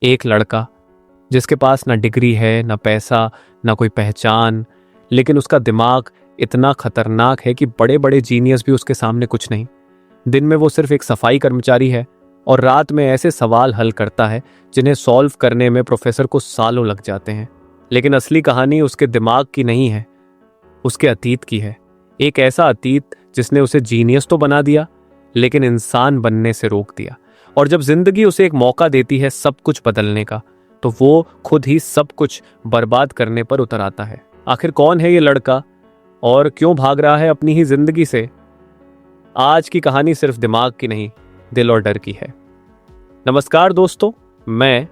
एक लड़का जिसके पास ना डिग्री है, ना पैसा, ना कोई पहचान, लेकिन उसका दिमाग इतना खतरनाक है कि बड़े बड़े जीनियस भी उसके सामने कुछ नहीं। दिन में वो सिर्फ एक सफाई कर्मचारी है और रात में ऐसे सवाल हल करता है जिन्हें सॉल्व करने में प्रोफेसर को सालों लग जाते हैं। लेकिन असली कहानी उसके दिमाग की नहीं है, उसके अतीत की है। एक ऐसा अतीत जिसने उसे जीनियस तो बना दिया, लेकिन इंसान बनने से रोक दिया। और जब जिंदगी उसे एक मौका देती है सब कुछ बदलने का, तो वो खुद ही सब कुछ बर्बाद करने पर उतर आता है। आखिर कौन है ये लड़का और क्यों भाग रहा है अपनी ही जिंदगी से? आज की कहानी सिर्फ दिमाग की नहीं, दिल और डर की है। नमस्कार दोस्तों, मैं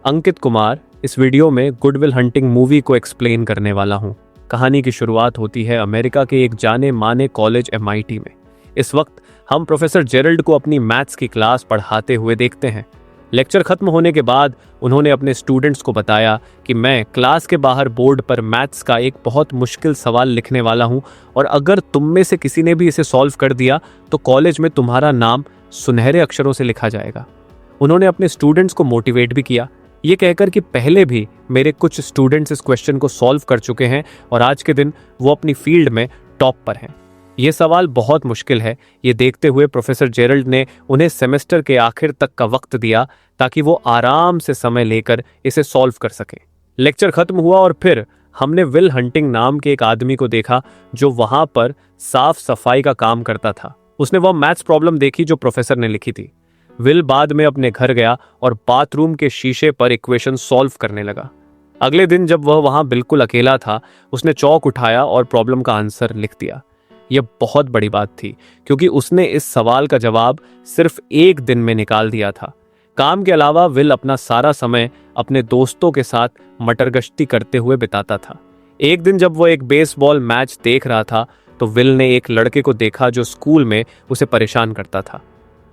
अंकित कुमार इस वीडियो में गुड विल हंटिंग मूवी को एक्सप्लेन करने वाला हूं। कहानी की शुरुआत होती है अमेरिका के एक जाने माने कॉलेज MIT में। इस वक्त हम प्रोफेसर जेरल्ड को अपनी मैथ्स की क्लास पढ़ाते हुए देखते हैं। लेक्चर खत्म होने के बाद उन्होंने अपने स्टूडेंट्स को बताया कि मैं क्लास के बाहर बोर्ड पर मैथ्स का एक बहुत मुश्किल सवाल लिखने वाला हूं, और अगर तुम में से किसी ने भी इसे सॉल्व कर दिया तो कॉलेज में तुम्हारा नाम सुनहरे अक्षरों से लिखा जाएगा। उन्होंने अपने स्टूडेंट्स को मोटिवेट भी किया, ये कहकर कि पहले भी मेरे कुछ स्टूडेंट्स इस क्वेश्चन को सॉल्व कर चुके हैं और आज के दिन वो अपनी फील्ड में टॉप पर हैं। ये सवाल बहुत मुश्किल है, ये देखते हुए प्रोफेसर जेरल्ड ने उन्हें सेमेस्टर के आखिर तक का वक्त दिया ताकि वो आराम से समय लेकर इसे सॉल्व कर सकें। लेक्चर खत्म हुआ और फिर हमने विल हंटिंग नाम के एक आदमी को देखा जो वहां पर साफ सफाई का काम करता था। उसने वह मैथ्स प्रॉब्लम देखी जो प्रोफेसर ने लिखी थी। विल बाद में अपने घर गया और बाथरूम के शीशे पर इक्वेशन सॉल्व करने लगा। अगले दिन जब वह वहां बिल्कुल अकेला था, उसने चौक उठाया और प्रॉब्लम का आंसर लिख दिया। यह बहुत बड़ी बात थी क्योंकि उसने इस सवाल का जवाब सिर्फ एक दिन में निकाल दिया था। काम के अलावा विल अपना सारा समय अपने दोस्तों के साथ मटरगश्ती करते हुए बिताता था। एक दिन जब वह एक बेसबॉल मैच देख रहा था तो विल ने एक लड़के को देखा जो स्कूल में उसे परेशान करता था।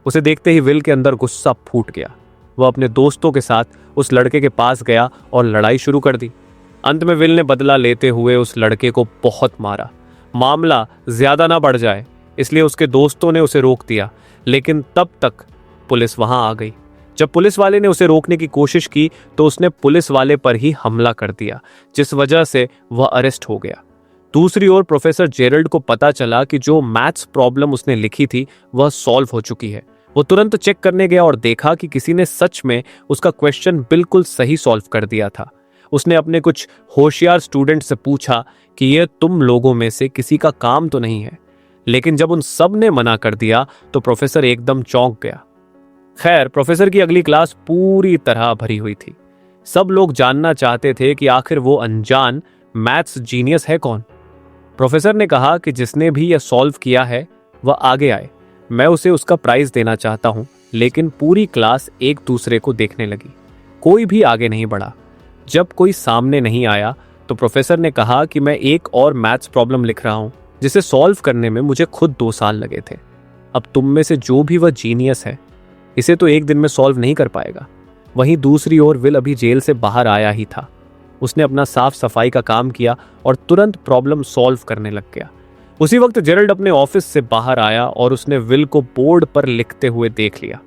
उसे देखते ही विल के अंदर गुस्सा फूट गया। वह अपने दोस्तों के साथ उस लड़के के पास गया और लड़ाई शुरू कर दी। अंत में विल ने बदला लेते हुए उस लड़के को बहुत मारा। मामला ज्यादा ना बढ़ जाए इसलिए उसके दोस्तों ने उसे रोक दिया, लेकिन तब तक पुलिस वहां आ गई। जब पुलिस वाले ने उसे रोकने की कोशिश की तो उसने पुलिस वाले पर ही हमला कर दिया, जिस वजह से वह अरेस्ट हो गया। दूसरी ओर प्रोफेसर जेरल्ड को पता चला कि जो मैथ्स प्रॉब्लम उसने लिखी थी वह सॉल्व हो चुकी है। वो तुरंत चेक करने गया और देखा कि किसी ने सच में उसका क्वेश्चन बिल्कुल सही सॉल्व कर दिया था। उसने अपने कुछ होशियार स्टूडेंट से पूछा कि यह तुम लोगों में से किसी का काम तो नहीं है, लेकिन जब उन सब ने मना कर दिया तो प्रोफेसर एकदम चौंक गया। खैर, प्रोफेसर की अगली क्लास पूरी तरह भरी हुई थी। सब लोग जानना चाहते थे कि आखिर वो अनजान मैथ्स जीनियस है कौन। प्रोफेसर ने कहा कि जिसने भी यह सॉल्व किया है वह आगे आए, मैं उसे उसका प्राइज देना चाहता हूं। लेकिन पूरी क्लास एक दूसरे को देखने लगी, कोई भी आगे नहीं बढ़ा। जब कोई सामने नहीं आया तो प्रोफेसर ने कहा कि मैं एक और मैथ्स प्रॉब्लम लिख रहा हूं जिसे सॉल्व करने में मुझे खुद 2 साल लगे थे। अब तुम में से जो भी वह जीनियस है इसे तो एक दिन में सॉल्व नहीं कर पाएगा। वहीं दूसरी ओर विल अभी जेल से बाहर आया ही था। उसने अपना साफ सफाई का काम किया और तुरंत प्रॉब्लम सॉल्व करने लग गया। उसी वक्त जेरल्ड अपने ऑफिस से बाहर आया और उसने विल को बोर्ड पर लिखते हुए देख लिया।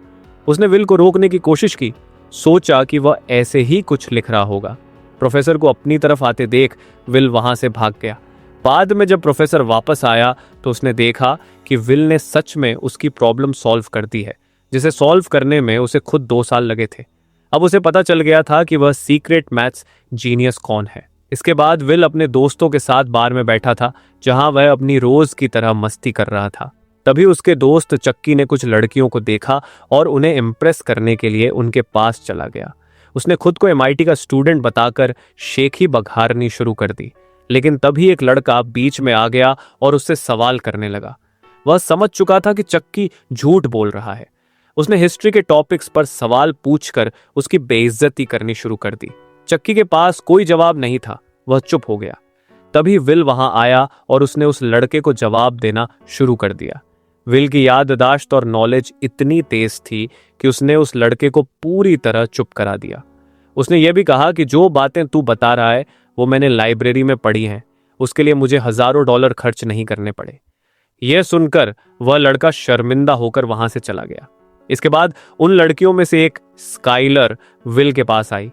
उसने विल को रोकने की कोशिश की, सोचा कि वह ऐसे ही कुछ लिख रहा होगा। प्रोफेसर को अपनी तरफ आते देख विल वहां से भाग गया। बाद में जब प्रोफेसर वापस आया तो उसने देखा कि विल ने सच में उसकी प्रॉब्लम सॉल्व कर दी है, जिसे सॉल्व करने में उसे खुद 2 साल लगे थे। अब उसे पता चल गया था कि वह सीक्रेट मैथ्स जीनियस कौन है। इसके बाद विल अपने दोस्तों के साथ बार में बैठा था जहां वह अपनी रोज की तरह मस्ती कर रहा था। तभी उसके दोस्त चक्की ने कुछ लड़कियों को देखा और उन्हें इम्प्रेस करने के लिए उनके पास चला गया। उसने खुद को MIT का स्टूडेंट बताकर शेखी बघारनी शुरू कर दी, लेकिन तभी एक लड़का बीच में आ गया और उससे सवाल करने लगा। वह समझ चुका था कि चक्की झूठ बोल रहा है। उसने हिस्ट्री के टॉपिक्स पर सवाल पूछकर उसकी बेइज्जती करनी शुरू कर दी। चक्की के पास कोई जवाब नहीं था, वह चुप हो गया। तभी विल वहां आया और उसने उस लड़के को जवाब देना शुरू कर दिया। विल की याददाश्त और नॉलेज इतनी तेज थी कि उसने उस लड़के को पूरी तरह चुप करा दिया। उसने यह भी कहा कि जो बातें तू बता रहा है वो मैंने लाइब्रेरी में पढ़ी हैं, उसके लिए मुझे हजारों डॉलर खर्च नहीं करने पड़े। यह सुनकर वह लड़का शर्मिंदा होकर वहां से चला गया। इसके बाद उन लड़कियों में से एक स्काइलर विल के पास आई।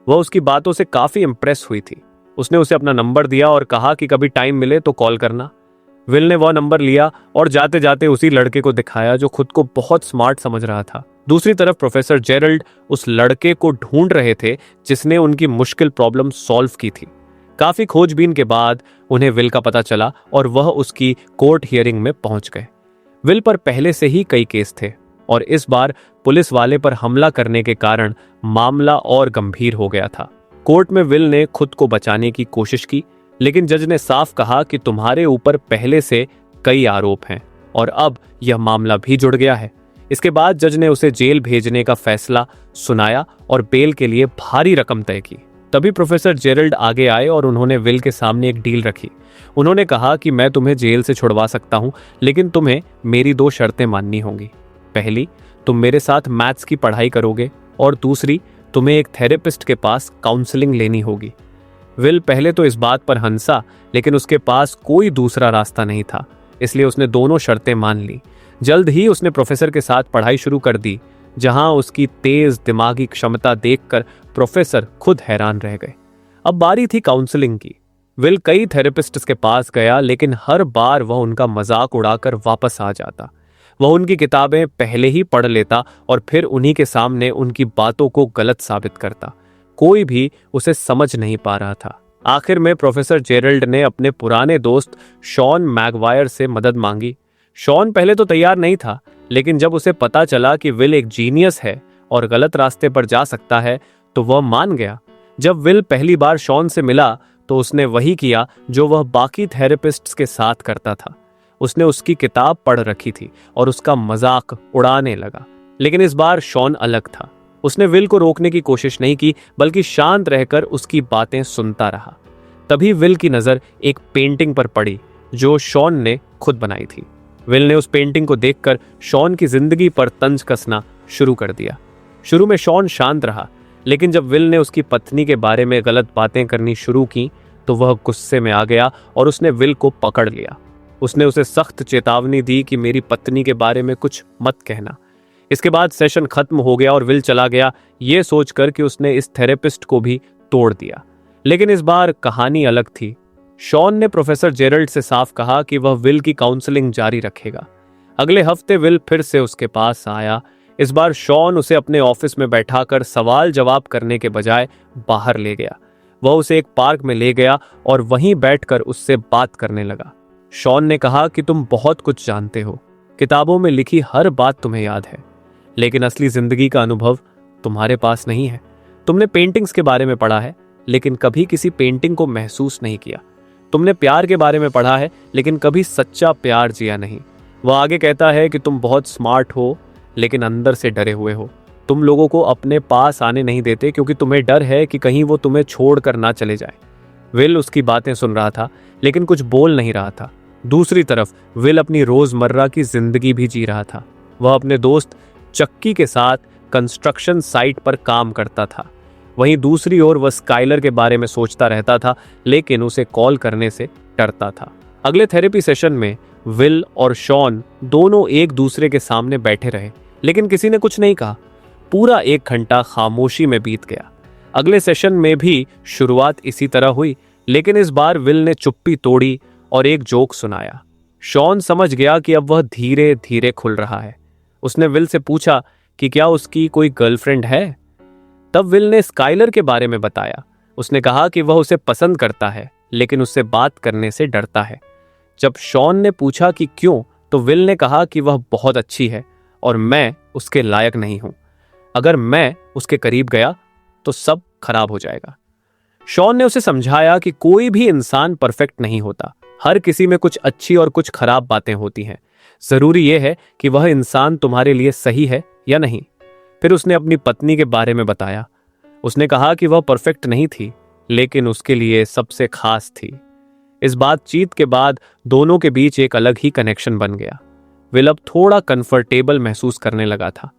वह उसकी बातों से काफी इंप्रेस हुई थी। उसने उसे अपना नंबर दिया और कहा कि कभी टाइम मिले तो कॉल करना। विल ने वह नंबर लिया और जाते जाते उसी लड़के को दिखाया जो खुद को बहुत स्मार्ट समझ रहा था। दूसरी तरफ प्रोफेसर जेरल्ड उस लड़के को ढूंढ रहे थे जिसने उनकी मुश्किल प्रॉब्लम सॉल्व की थी। काफी खोजबीन के बाद उन्हें विल का पता चला और वह उसकी कोर्ट हियरिंग में पहुंच गए। विल पर पहले से ही कई केस थे और इस बार पुलिस वाले पर हमला करने के कारण मामला और गंभीर हो गया था। कोर्ट में विल ने खुद को बचाने की कोशिश की, लेकिन जज ने साफ कहा कि तुम्हारे ऊपर पहले से कई आरोप हैं और अब यह मामला भी जुड़ गया है। इसके बाद जज ने उसे जेल भेजने का फैसला सुनाया और बेल के लिए भारी रकम तय की। तभी प्रोफेसर जेरल्ड आगे आए और उन्होंने विल के सामने एक डील रखी। उन्होंने कहा कि मैं तुम्हें जेल से छुड़वा सकता हूं, लेकिन तुम्हें मेरी 2 शर्तें माननी होंगी। पहली, तुम मेरे साथ मैथ्स की पढ़ाई करोगे और दूसरी, तुम्हें एक थेरेपिस्ट के पास काउंसलिंग लेनी होगी। विल पहले तो इस बात पर हंसा, लेकिन उसके पास कोई दूसरा रास्ता नहीं था, इसलिए उसने दोनों शर्तें मान ली। जल्द ही उसने प्रोफेसर के साथ पढ़ाई शुरू कर दी, जहां उसकी तेज दिमागी क्षमता देखकर प्रोफेसर खुद हैरान रह गए। अब बारी थी काउंसलिंग की। विल कई थेरेपिस्ट्स के पास गया, लेकिन हर बार वह उनका मजाक उड़ाकर वापस आ जाता। वह उनकी किताबें पहले ही पढ़ लेता और फिर उन्हीं के सामने उनकी बातों को गलत साबित करता। कोई भी उसे समझ नहीं पा रहा था। आखिर में प्रोफेसर जेरल्ड ने अपने पुराने दोस्त शॉन मैगवायर से मदद मांगी। शॉन पहले तो तैयार नहीं था, लेकिन जब उसे पता चला कि विल एक जीनियस है और गलत रास्ते पर जा सकता है, तो वह मान गया। जब विल पहली बार शॉन से मिला तो उसने वही किया जो वह बाकी थेरेपिस्ट्स के साथ करता था। उसने उसकी किताब पढ़ रखी थी और उसका मजाक उड़ाने लगा। लेकिन इस बार शॉन अलग था। उसने विल को रोकने की कोशिश नहीं की, बल्कि शांत रहकर उसकी बातें सुनता रहा। तभी विल की नजर एक पेंटिंग पर पड़ी जो शॉन ने खुद बनाई थी। विल ने उस पेंटिंग को देखकर शॉन की जिंदगी पर तंज कसना शुरू कर दिया। शुरू में शॉन शांत रहा, लेकिन जब विल ने उसकी पत्नी के बारे में गलत बातें करनी शुरू की तो वह गुस्से में आ गया और उसने विल को पकड़ लिया। उसने उसे सख्त चेतावनी दी कि मेरी पत्नी के बारे में कुछ मत कहना। इसके बाद सेशन खत्म हो गया और विल चला गया, ये सोचकर कि उसने इस थेरेपिस्ट को भी तोड़ दिया। लेकिन इस बार कहानी अलग थी। शॉन ने प्रोफेसर जेरल्ड से साफ कहा कि वह विल की काउंसलिंग जारी रखेगा। अगले हफ्ते विल फिर से उसके पास आया। इस बार शॉन उसे अपने ऑफिस में बैठाकर सवाल जवाब करने के बजाय बाहर ले गया। वह उसे एक पार्क में ले गया और वहीं बैठकर उससे बात करने लगा। शॉन ने कहा कि तुम बहुत कुछ जानते हो, किताबों में लिखी हर बात तुम्हें याद है, लेकिन असली जिंदगी का अनुभव तुम्हारे पास नहीं है। तुमने पेंटिंग्स के बारे में पढ़ा है, लेकिन कभी किसी पेंटिंग को महसूस नहीं किया। तुमने प्यार के बारे में पढ़ा है, लेकिन कभी सच्चा प्यार जिया नहीं। वह आगे कहता है कि तुम बहुत स्मार्ट हो, लेकिन अंदर से डरे हुए हो। तुम लोगों को अपने पास आने नहीं देते क्योंकि तुम्हें डर है कि कहीं वो तुम्हें छोड़कर ना चले जाए। विल उसकी बातें सुन रहा था, लेकिन कुछ बोल नहीं रहा था। दूसरी तरफ विल अपनी रोजमर्रा की जिंदगी भी जी रहा था। वह अपने दोस्त चक्की के साथ कंस्ट्रक्शन साइट पर काम करता था। वहीं दूसरी ओर वह स्काइलर के बारे में सोचता रहता था, लेकिन उसे कॉल करने से डरता था। अगले थेरेपी सेशन में विल और शॉन दोनों एक दूसरे के सामने बैठे रहे, लेकिन किसी ने कुछ नहीं कहा। पूरा 1 घंटा खामोशी में बीत गया। अगले सेशन में भी शुरुआत इसी तरह हुई, लेकिन इस बार विल ने चुप्पी तोड़ी और एक जोक सुनाया। शॉन समझ गया कि अब वह धीरे धीरे खुल रहा है। उसने विल से पूछा कि क्या उसकी कोई गर्लफ्रेंड है। तब विल ने स्काइलर के बारे में बताया। उसने कहा कि वह उसे पसंद करता है, लेकिन उससे बात करने से डरता है। जब शॉन ने पूछा कि क्यों, तो विल ने कहा कि वह बहुत अच्छी है और मैं उसके लायक नहीं हूं। अगर मैं उसके करीब गया तो सब खराब हो जाएगा। शॉन ने उसे समझाया कि कोई भी इंसान परफेक्ट नहीं होता। हर किसी में कुछ अच्छी और कुछ खराब बातें होती हैं। जरूरी यह है कि वह इंसान तुम्हारे लिए सही है या नहीं। फिर उसने अपनी पत्नी के बारे में बताया। उसने कहा कि वह परफेक्ट नहीं थी, लेकिन उसके लिए सबसे खास थी। इस बातचीत के बाद दोनों के बीच एक अलग ही कनेक्शन बन गया। विल अब थोड़ा कंफर्टेबल महसूस करने लगा था।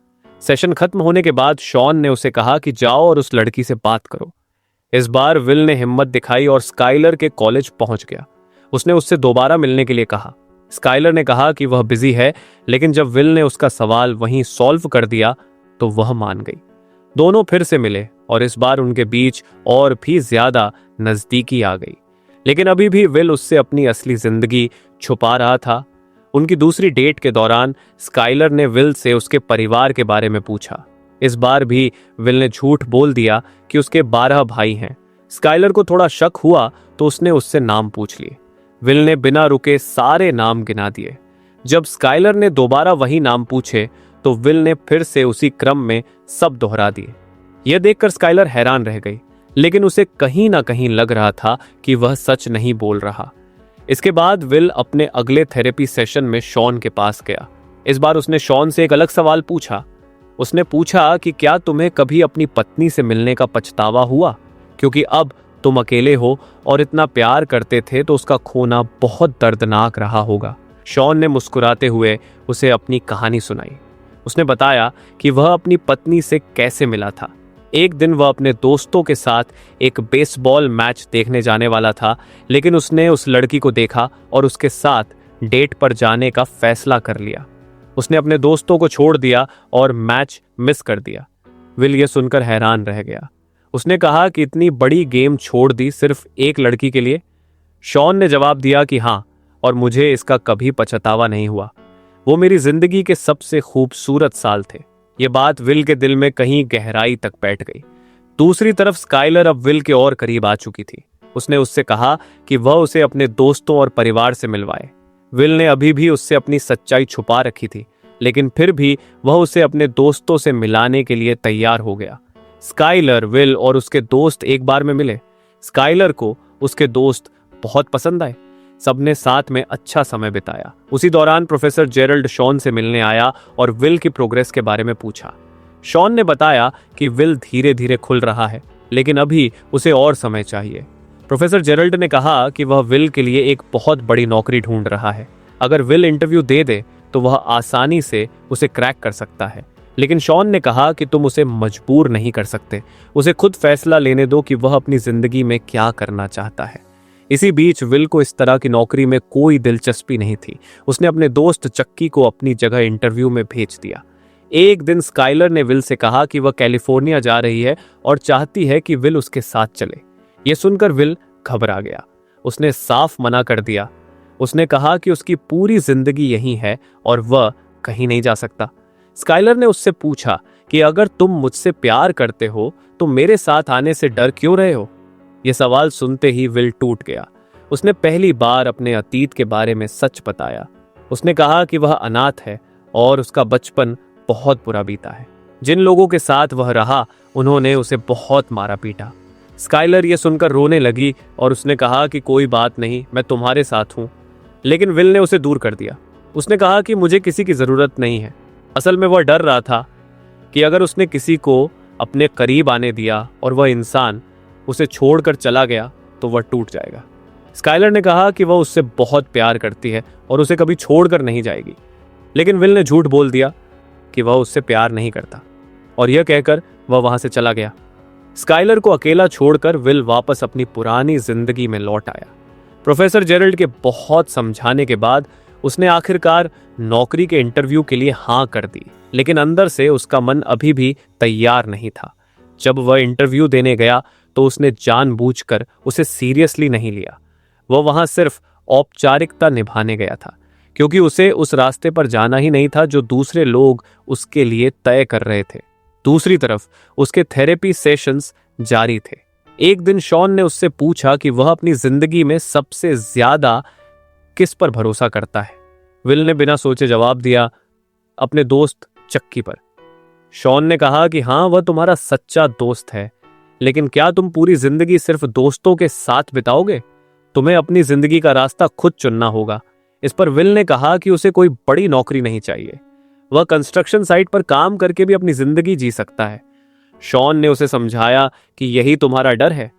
सेशन खत्म होने के बाद शॉन ने उसे कहा कि जाओ और उस लड़की से बात करो। इस बार विल ने हिम्मत दिखाई और स्काइलर के कॉलेज पहुंच गया। उसने उससे दोबारा मिलने के लिए कहा। स्काइलर ने कहा कि वह बिजी है, लेकिन जब विल ने उसका सवाल वहीं सॉल्व कर दिया तो वह मान गई। दोनों फिर से मिले और इस बार उनके बीच और भी ज्यादा नजदीकी आ गई। लेकिन अभी भी विल उससे अपनी असली जिंदगी छुपा रहा था। उनकी दूसरी डेट के दौरान स्काइलर ने विल से उसके परिवार के बारे में पूछा। इस बार भी विल ने झूठ बोल दिया कि उसके 12 भाई हैं। स्काइलर को थोड़ा शक हुआ तो उसने उससे नाम पूछ लिए। विल ने बिना रुके सारे नाम गिना दिए। जब स्काइलर ने दोबारा वही नाम पूछे तो विल ने फिर से उसी क्रम में सब दोहरा दिए। यह देखकर स्काइलर हैरान रह गई, लेकिन उसे कहीं ना कहीं लग रहा था कि वह सच नहीं बोल रहा। इसके बाद विल अपने अगले थेरेपी सेशन में शॉन के पास गया। इस बार उसने शॉन से एक अलग सवाल पूछा। उसने पूछा कि क्या तुम्हें कभी अपनी पत्नी से मिलने का पछतावा हुआ, क्योंकि अब तुम अकेले हो और इतना प्यार करते थे तो उसका खोना बहुत दर्दनाक रहा होगा। शॉन ने मुस्कुराते हुए उसे अपनी कहानी सुनाई। उसने बताया कि वह अपनी पत्नी से कैसे मिला था। एक दिन वह अपने दोस्तों के साथ एक बेसबॉल मैच देखने जाने वाला था, लेकिन उसने उस लड़की को देखा और उसके साथ डेट पर जाने का फैसला कर लिया। उसने अपने दोस्तों को छोड़ दिया और मैच मिस कर दिया। विल ये सुनकर हैरान रह गया। उसने कहा कि इतनी बड़ी गेम छोड़ दी सिर्फ एक लड़की के लिए। शॉन ने जवाब दिया कि हाँ, और मुझे इसका कभी पछतावा नहीं हुआ। वो मेरी जिंदगी के सबसे खूबसूरत साल थे। ये बात विल के दिल में कहीं गहराई तक बैठ गई। दूसरी तरफ स्काइलर अब विल के और करीब आ चुकी थी। उसने उससे कहा कि वह उसे अपने दोस्तों और परिवार से मिलवाए। विल ने अभी भी उससे अपनी सच्चाई छुपा रखी थी, लेकिन फिर भी वह उसे अपने दोस्तों से मिलाने के लिए तैयार हो गया। स्काइलर, विल और उसके दोस्त एक बार में मिले। स्काइलर को उसके दोस्त बहुत पसंद आए। सबने साथ में अच्छा समय बिताया। उसी दौरान प्रोफेसर जेरल्ड शॉन से मिलने आया और विल की प्रोग्रेस के बारे में पूछा। शॉन ने बताया कि विल धीरे धीरे खुल रहा है, लेकिन अभी उसे और समय चाहिए। प्रोफेसर जेरल्ड ने कहा कि वह विल के लिए एक बहुत बड़ी नौकरी ढूंढ रहा है। अगर विल इंटरव्यू दे दे तो वह आसानी से उसे क्रैक कर सकता है। लेकिन शॉन ने कहा कि तुम उसे मजबूर नहीं कर सकते। उसे खुद फैसला लेने दो कि वह अपनी जिंदगी में क्या करना चाहता है। इसी बीच विल को इस तरह की नौकरी में कोई दिलचस्पी नहीं थी। उसने अपने दोस्त चक्की को अपनी जगह इंटरव्यू में भेज दिया। एक दिन स्काइलर ने विल से कहा कि वह कैलिफोर्निया जा रही है और चाहती है कि विल उसके साथ चले। यह सुनकर विल घबरा गया। उसने साफ मना कर दिया। उसने कहा कि उसकी पूरी जिंदगी यहीं है और वह कहीं नहीं जा सकता। स्काइलर ने उससे पूछा कि अगर तुम मुझसे प्यार करते हो तो मेरे साथ आने से डर क्यों रहे हो। यह सवाल सुनते ही विल टूट गया। उसने पहली बार अपने अतीत के बारे में सच बताया। उसने कहा कि वह अनाथ है और उसका बचपन बहुत बुरा बीता है। जिन लोगों के साथ वह रहा उन्होंने उसे बहुत मारा पीटा। स्काइलर यह सुनकर रोने लगी और उसने कहा कि कोई बात नहीं, मैं तुम्हारे साथ हूं। लेकिन विल ने उसे दूर कर दिया। उसने कहा कि मुझे किसी की जरूरत नहीं है। असल में वह डर रहा था कि अगर उसने किसी को अपने करीब आने दिया और वह इंसान उसे छोड़कर चला गया तो वह टूट जाएगा। स्काइलर ने कहा कि वह उससे बहुत प्यार करती है और उसे कभी छोड़कर नहीं जाएगी। लेकिन विल ने झूठ बोल दिया कि वह उससे प्यार नहीं करता और यह कहकर वह वहां से चला गया। स्काइलर को अकेला छोड़कर विल वापस अपनी पुरानी जिंदगी में लौट आया। प्रोफेसर जेरल्ड के बहुत समझाने के बाद उसने आखिरकार नौकरी के इंटरव्यू के लिए हाँ कर दी, लेकिन अंदर से उसका मन अभी भी तैयार नहीं था। जब वह इंटरव्यू देने गया तो उसने जानबूझकर उसे सीरियसली नहीं लिया। वह वहां सिर्फ औपचारिकता निभाने गया था, क्योंकि उसे उस रास्ते पर जाना ही नहीं था जो दूसरे लोग उसके लिए तय कर रहे थे। दूसरी तरफ उसके थेरेपी सेशंस जारी थे। एक दिन शॉन ने उससे पूछा कि वह अपनी जिंदगी में सबसे ज्यादा किस पर भरोसा करता है। विल ने बिना सोचे जवाब दिया, अपने दोस्त चक्की पर। शॉन ने कहा कि हाँ, वह तुम्हारा सच्चा दोस्त है, लेकिन क्या तुम पूरी जिंदगी सिर्फ दोस्तों के साथ बिताओगे? तुम्हें अपनी जिंदगी का रास्ता खुद चुनना होगा। इस पर विल ने कहा कि उसे कोई बड़ी नौकरी नहीं चाहिए। वह कंस्ट्रक्शन साइट पर काम करके भी अपनी जिंदगी जी सकता है। शॉन ने उसे समझाया कि यही तुम्हारा डर है।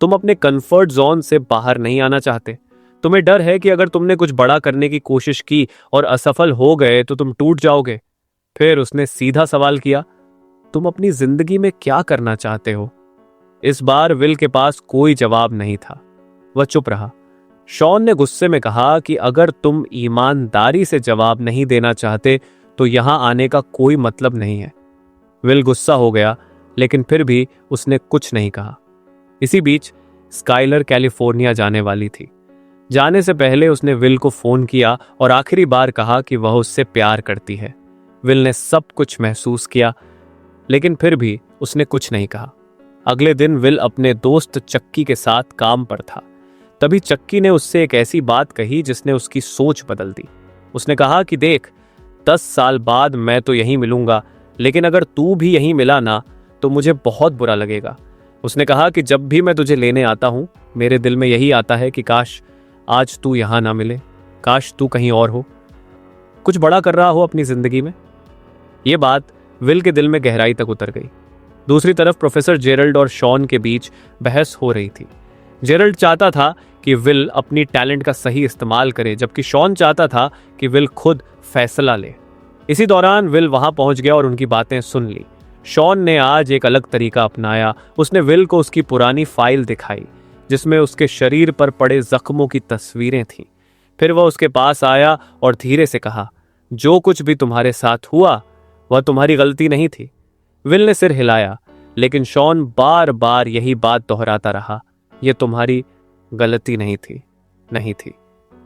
तुम अपने कंफर्ट जोन से बाहर नहीं आना चाहते। तुम्हें डर है कि अगर तुमने कुछ बड़ा करने की कोशिश की और असफल हो गए तो तुम टूट जाओगे। फिर उसने सीधा सवाल किया, तुम अपनी जिंदगी में क्या करना चाहते हो? इस बार विल के पास कोई जवाब नहीं था। वह चुप रहा। शॉन ने गुस्से में कहा कि अगर तुम ईमानदारी से जवाब नहीं देना चाहते तो यहां आने का कोई मतलब नहीं है। विल गुस्सा हो गया, लेकिन फिर भी उसने कुछ नहीं कहा। इसी बीच स्काइलर कैलिफोर्निया जाने वाली थी। जाने से पहले उसने विल को फोन किया और आखिरी बार कहा कि वह उससे प्यार करती है। विल ने सब कुछ महसूस किया, लेकिन फिर भी उसने कुछ नहीं कहा। अगले दिन विल अपने दोस्त चक्की के साथ काम पर था। तभी चक्की ने उससे एक ऐसी बात कही जिसने उसकी सोच बदल दी। उसने कहा कि देख, 10 साल बाद मैं तो यहीं मिलूंगा, लेकिन अगर तू भी यहीं मिला ना तो मुझे बहुत बुरा लगेगा। उसने कहा कि जब भी मैं तुझे लेने आता हूं, मेरे दिल में यही आता है कि काश आज तू यहां ना मिले, काश तू कहीं और हो, कुछ बड़ा कर रहा हो अपनी जिंदगी में। यह बात विल के दिल में गहराई तक उतर गई। दूसरी तरफ प्रोफेसर जेरल्ड और शॉन के बीच बहस हो रही थी। जेरल्ड चाहता था कि विल अपनी टैलेंट का सही इस्तेमाल करे, जबकि शॉन चाहता था कि विल खुद फैसला ले। इसी दौरान विल वहां पहुंच गया और उनकी बातें सुन ली। शॉन ने आज एक अलग तरीका अपनाया। उसने विल को उसकी पुरानी फाइल दिखाई, जिसमें उसके शरीर पर पड़े जख्मों की तस्वीरें थीं। फिर वह उसके पास आया और धीरे से कहा, जो कुछ भी तुम्हारे साथ हुआ वह तुम्हारी गलती नहीं थी। विल ने सिर हिलाया, लेकिन शॉन बार बार यही बात दोहराता रहा, यह तुम्हारी गलती नहीं थी, नहीं थी।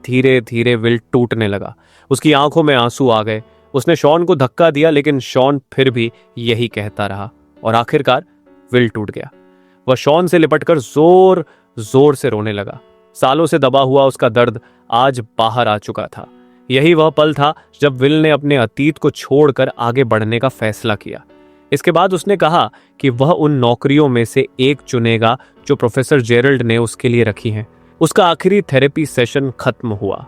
धीरे धीरे विल टूटने लगा। उसकी आंखों में आंसू आ गए। उसने शॉन को धक्का दिया, लेकिन शॉन फिर भी यही कहता रहा और आखिरकार विल टूट गया। वह शॉन से लिपटकर जोर जोर से रोने लगा। सालों से दबा हुआ उसका दर्द आज बाहर आ चुका था। यही वह पल था जब विल ने अपने अतीत को छोड़कर आगे बढ़ने का फैसला किया। इसके बाद उसने कहा कि वह उन नौकरियों में से एक चुनेगा जो प्रोफेसर जेरल्ड ने उसके लिए रखी हैं। उसका आखिरी थेरेपी सेशन खत्म हुआ।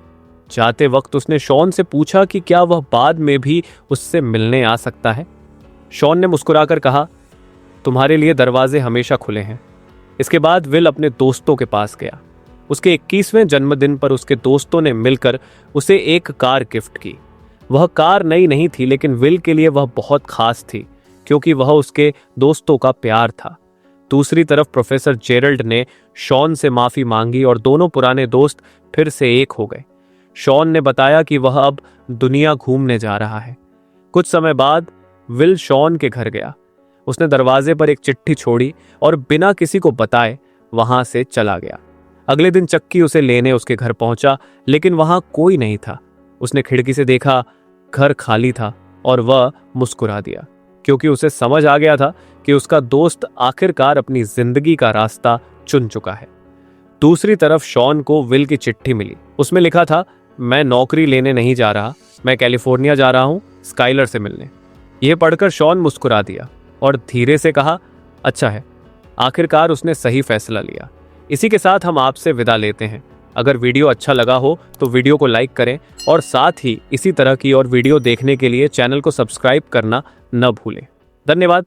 जाते वक्त उसने शॉन से पूछा कि क्या वह बाद में भी उससे मिलने आ सकता है। शॉन ने मुस्कुराकर कहा, तुम्हारे लिए दरवाजे हमेशा खुले हैं। इसके बाद विल अपने दोस्तों के पास गया। उसके 21वें जन्मदिन पर उसके दोस्तों ने मिलकर उसे एक कार गिफ्ट की। वह कार नई नहीं थी, लेकिन विल के लिए वह बहुत खास थी, क्योंकि वह उसके दोस्तों का प्यार था। दूसरी तरफ प्रोफेसर जेरल्ड ने शॉन से माफी मांगी और दोनों पुराने दोस्त फिर से एक हो गए। शॉन ने बताया कि वह अब दुनिया घूमने जा रहा है। कुछ समय बाद विल शॉन के घर गया। उसने दरवाजे पर एक चिट्ठी छोड़ी और बिना किसी को बताए वहां से चला गया। अगले दिन चक्की उसे लेने उसके घर पहुंचा, लेकिन वहां कोई नहीं था। उसने खिड़की से देखा, घर खाली था और वह मुस्कुरा दिया, क्योंकि उसे समझ आ गया था कि उसका दोस्त आखिरकार अपनी जिंदगी का रास्ता चुन चुका है। दूसरी तरफ शॉन को विल की चिट्ठी मिली। उसमें लिखा था, मैं नौकरी लेने नहीं जा रहा, मैं कैलिफोर्निया जा रहा हूं स्काइलर से मिलने। यह पढ़कर शॉन मुस्कुरा दिया और धीरे से कहा, अच्छा है, आखिरकार उसने सही फैसला लिया। इसी के साथ हम आपसे विदा लेते हैं। अगर वीडियो अच्छा लगा हो तो वीडियो को लाइक करें और साथ ही इसी तरह की और वीडियो देखने के लिए चैनल को सब्सक्राइब करना न भूलें। धन्यवाद।